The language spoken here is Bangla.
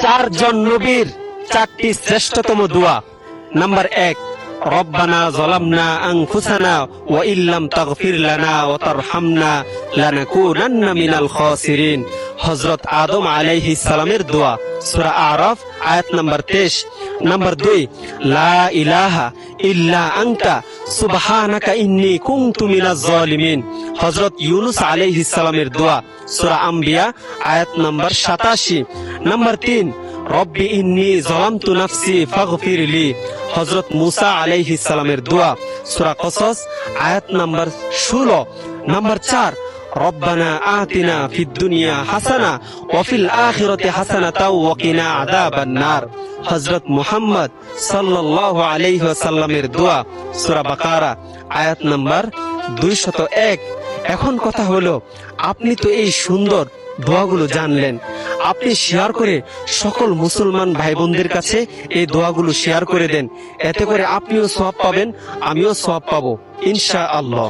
চারজন নবীর চারটি শ্রেষ্ঠতম দোয়া। নাম্বার 1, রব্বানা যালামনা আনফুসানা ওয়া ইল্লাম তাগফির লানা ওয়া তারহামনা লানাকুনান্না মিনাল খাসিরিন। হযরত আদম আলাইহিস সালামের দোয়া, সূরা আরাফ আয়াত নাম্বার 23। নাম্বার 2, লা ইলাহা ইল্লা আনতা সুবহানাকা ইন্নী কুনতু মিনাজ জালিমিন। হযরত ইউনূস আলাইহিস সালামের দোয়া, সূরা আম্বিয়া আয়াত নাম্বার 87। নাম্বার 3, রব্বি ইন্নী যালামতু নাফসি ফাগফিরলি। হযরত মূসা আলাইহিস সালামের দোয়া, সূরা কসস আয়াত নাম্বার 16। নাম্বার 4, রব্বানা আতিনা ফিদ দুনিয়া হাসানা ওয়া ফিল আখিরাতি হাসানাতাও ওয়া কিনা আযাবান নার। হযরত মুহাম্মদ সাল্লাল্লাহু আলাইহি ওয়াসাল্লামের দোয়া, সূরা বাকারা আয়াত নাম্বার 201। এখন কথা হলো, আপনি তো এই সুন্দর দোয়াগুলো জানলেন, আপনি শেয়ার করে সকল মুসলমান ভাই বোনদের কাছে এই দোয়াগুলো শেয়ার করে দেন। এতে করে আপনিও সওয়াব পাবেন, আমিও সওয়াব পাবো ইনশাআল্লাহ।